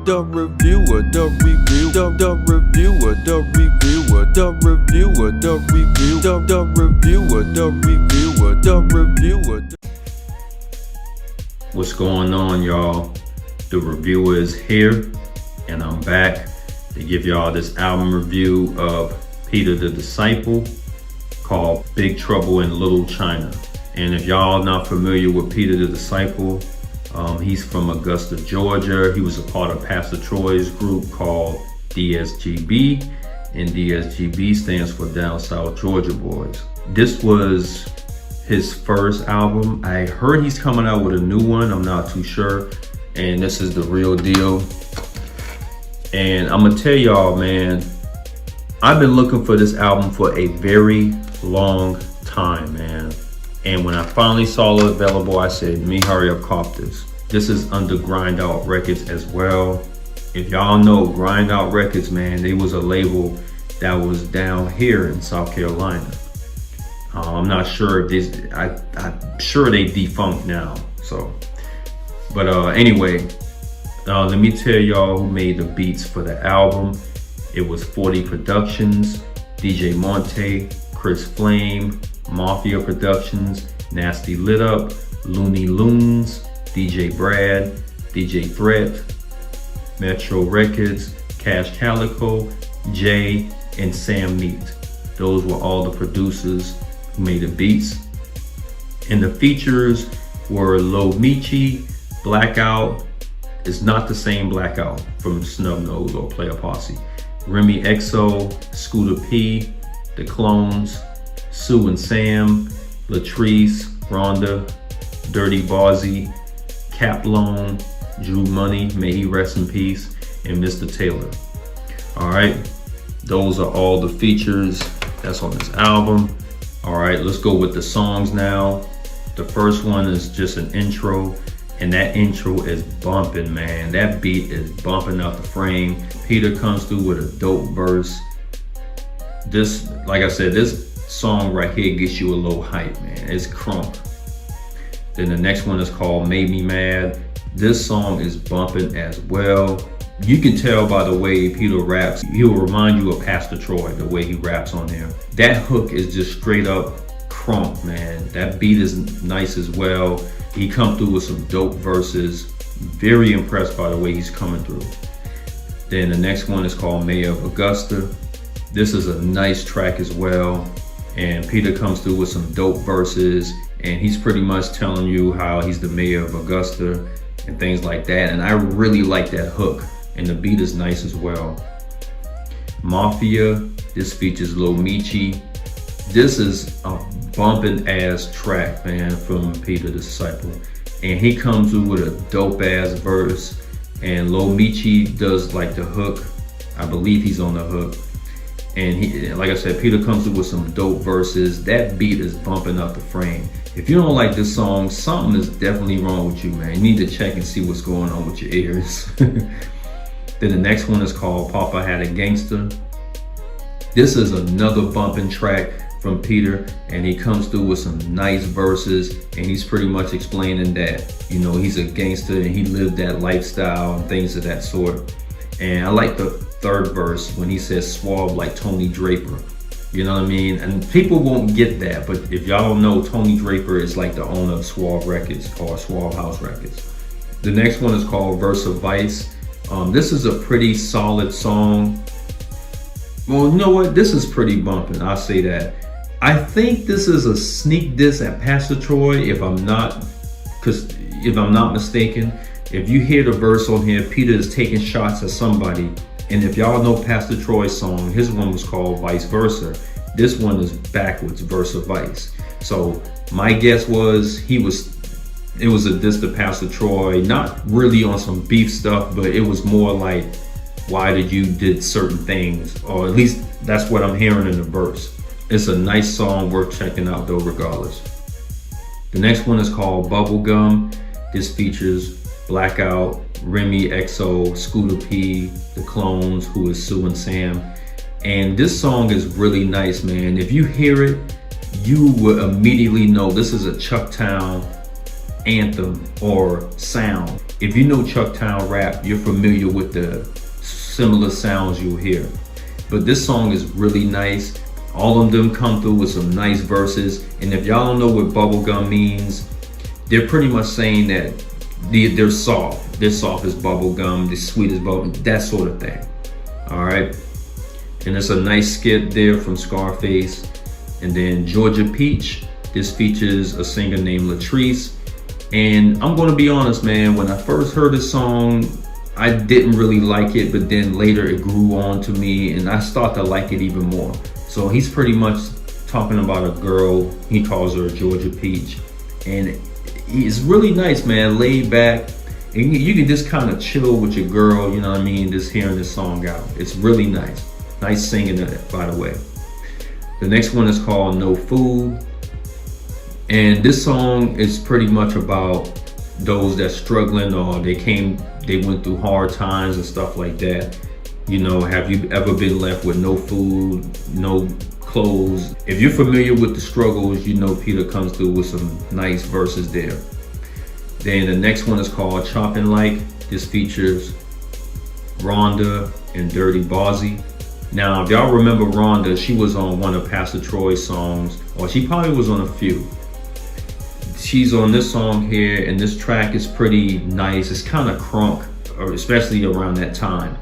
the reviewer, the review, the reviewer, the reviewer, the reviewer, the review, the reviewer, the reviewer, the reviewer. What's going on, y'all? The reviewer is here, and I'm back to give y'all this album review of Peter the Disciple called Big Trouble in Little China. And if y'all not familiar with Peter the Disciple, he's from Augusta, Georgia. He was a part of Pastor Troy's group called D.S.G.B, and D.S.G.B stands for Down South Georgia Boyz. This was his first album. I heard he's coming out with a new one. I'm not too sure. And this is the real deal. And I'm gonna tell y'all, man, I've been looking for this album for a very long time, man. And when I finally saw it available, I said, me hurry up, cop this. This is under Grindout Records as well. If y'all know Grindout Records, man, they was a label that was down here in South Carolina. I'm not sure if this, I'm sure they defunct now, so. But anyway, let me tell y'all who made the beats for the album. It was 40 Productions, DJ Monte, Chris Flame, Mafia Productions, Nasty Lit Up, Looney Loons, DJ Brad, DJ Threat, Metro Records, Cash Calico, Jay, and Sam Meat. Those were all the producers who made the beats. And the features were Lo Michi, Blackout. It's not the same Blackout from Snub Nose or Player Posse. Remy XO, Scooter P, The Clones, Sue and Sam, Latrice, Rhonda, Dirty Bozzy, Cap Lone, Drew Money, may he rest in peace, and Mr. Taylor. All right, those are all the features that's on this album. All right, let's go with the songs now. The first one is just an intro, and that intro is bumping, man. That beat is bumping out the frame. Peter comes through with a dope verse. This, like I said, this song right here gets you a little hype, man. It's crunk. Then the next one is called Made Me Mad. This song is bumping as well. You can tell by the way Peter raps, he'll remind you of Pastor Troy, the way he raps on there. That hook is just straight up crunk, man. That beat is nice as well. He come through with some dope verses. Very impressed by the way he's coming through. Then the next one is called Mayor of Augusta. This is a nice track as well. And Peter comes through with some dope verses, and he's pretty much telling you how he's the mayor of Augusta and things like that. And I really like that hook, and the beat is nice as well. Mafia, this features Lo Michi. This is a bumping ass track, man, from Peter the Disciple. And he comes through with a dope ass verse, and Lo Michi does like the hook. I believe he's on the hook. And he, like I said, Peter comes through with some dope verses. That beat is bumping up the frame. If you don't like this song, something is definitely wrong with you, man. You need to check and see what's going on with your ears. Then the next one is called Papa Had a Gangster. This is another bumping track from Peter, and he comes through with some nice verses, and he's pretty much explaining that, you know, he's a gangster and he lived that lifestyle and things of that sort. And I like the third verse when he says suave like Tony Draper. You know what I mean? And people won't get that, but if y'all don't know, Tony Draper is like the owner of Suave Records or Suave House Records. The next one is called Versavice. This is a pretty solid song. Well, you know what? This is pretty bumping, I'll say that. I think this is a sneak diss at Pastor Troy, if I'm not mistaken. If you hear the verse on here, Peter is taking shots at somebody. And if y'all know Pastor Troy's song, his one was called Vice Versa. This one is backwards, Versavice. So my guess was it was a diss to Pastor Troy, not really on some beef stuff, but it was more like, why did you did certain things? Or at least that's what I'm hearing in the verse. It's a nice song worth checking out though, regardless. The next one is called Bubblegum. This features Blackout, Remy XO, Scooter P, The Clones, who is Sue and Sam. And this song is really nice, man. If you hear it, you will immediately know this is a Chucktown anthem or sound. If you know Chucktown rap, you're familiar with the similar sounds you'll hear. But this song is really nice. All of them come through with some nice verses. And if y'all don't know what bubblegum means, they're pretty much saying that they're soft. They're soft as bubblegum, they're sweet as bubble, that sort of thing. All right. And it's a nice skit there from Scarface. And then Georgia Peach. This features a singer named Latrice. And I'm gonna be honest, man, when I first heard this song, I didn't really like it, but then later it grew on to me and I started to like it even more. So he's pretty much talking about a girl, he calls her Georgia Peach. And he's really nice, man, laid back. And you can just kind of chill with your girl, you know what I mean, just hearing this song out. It's really nice. Nice singing it, by the way. The next one is called No Food. And this song is pretty much about those that's struggling or they went through hard times and stuff like that. You know, have you ever been left with no food, no clothes? If you're familiar with the struggles, you know Peter comes through with some nice verses there. Then the next one is called Chopping Like. This features Rhonda and Dirty Bozzy. Now, if y'all remember Rhonda, she was on one of Pastor Troy's songs, or she probably was on a few. She's on this song here, and this track is pretty nice. It's kind of crunk, especially around that time.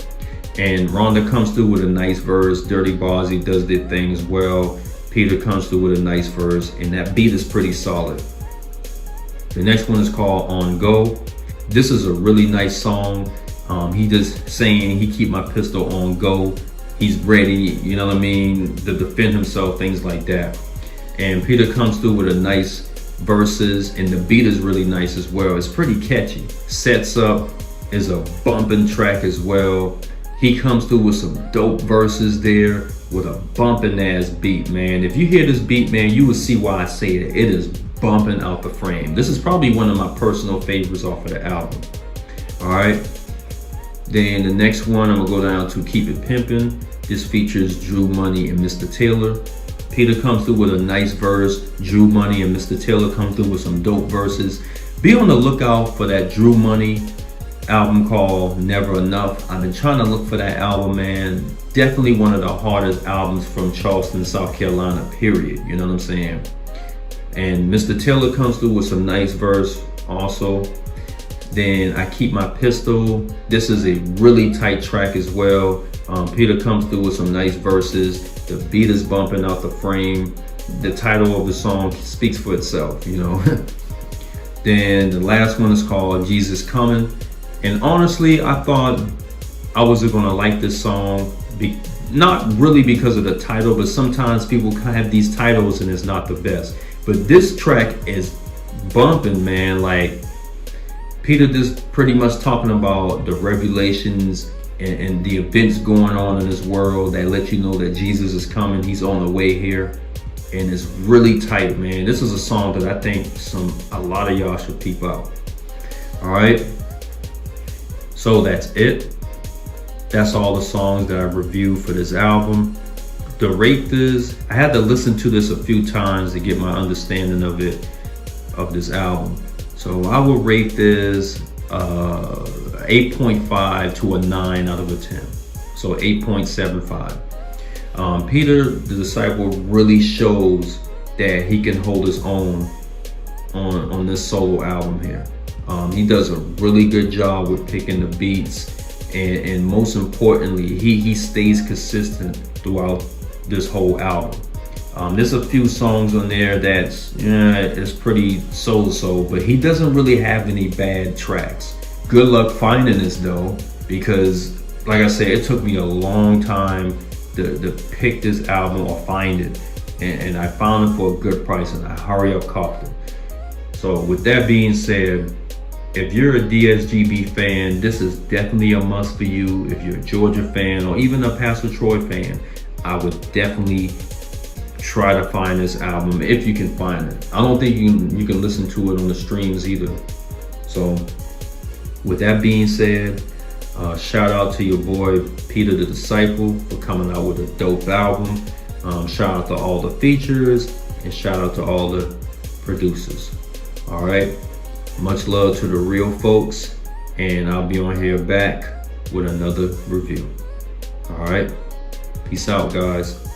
And Rhonda comes through with a nice verse. Dirty Bozzy does their things well. Peter comes through with a nice verse, and that beat is pretty solid. The next one is called On Go. This is a really nice song. He just saying he keep my pistol on go. He's ready, you know what I mean, to defend himself, things like that. And Peter comes through with a nice verses, and the beat is really nice as well. It's pretty catchy. Sets Up is a bumping track as well. He comes through with some dope verses there with a bumping ass beat, man. If you hear this beat, man, you will see why I say that. It is bumping out the frame. This is probably one of my personal favorites off of the album. All right. Then the next one, I'm gonna go down to Keep It Pimping. This features Drew Money and Mr. Taylor. Peter comes through with a nice verse. Drew Money and Mr. Taylor come through with some dope verses. Be on the lookout for that Drew Money album called Never Enough. I've been trying to look for that album, man. Definitely one of the hardest albums from Charleston, South Carolina, period. You know what I'm saying? And Mr. Taylor comes through with some nice verse also. Then I Keep My Pistol. This is a really tight track as well. Peter comes through with some nice verses. The beat is bumping out the frame. The title of the song speaks for itself, you know. Then the last one is called Jesus Coming. And honestly, I thought I wasn't gonna like this song. Not really because of the title, but sometimes people have these titles and it's not the best. But this track is bumping, man. Like, Peter just pretty much talking about the revelations and the events going on in this world that let you know that Jesus is coming. He's on the way here. And it's really tight, man. This is a song that I think a lot of y'all should peep out. All right. So that's it. That's all the songs that I reviewed for this album. To rate this, I had to listen to this a few times to get my understanding of this album. So I will rate this 8.5 to a 9 out of a 10. So 8.75. Peter the Disciple really shows that he can hold his own on this solo album here. He does a really good job with picking the beats, and most importantly, he stays consistent throughout this whole album. There's a few songs on there that's it's pretty so-so, but he doesn't really have any bad tracks. Good luck finding this though, because like I said, it took me a long time to pick this album or find it, and I found it for a good price, and I hurry up copped it. So with that being said, if you're a D.S.G.B fan, this is definitely a must for you. If you're a Georgia fan or even a Pastor Troy fan, I would definitely try to find this album if you can find it. I don't think you can listen to it on the streams either. So with that being said, shout out to your boy Peter the Disciple for coming out with a dope album. Shout out to all the features, and shout out to all the producers. All right, much love to the real folks, and I'll be on here back with another review. All right, peace out, guys.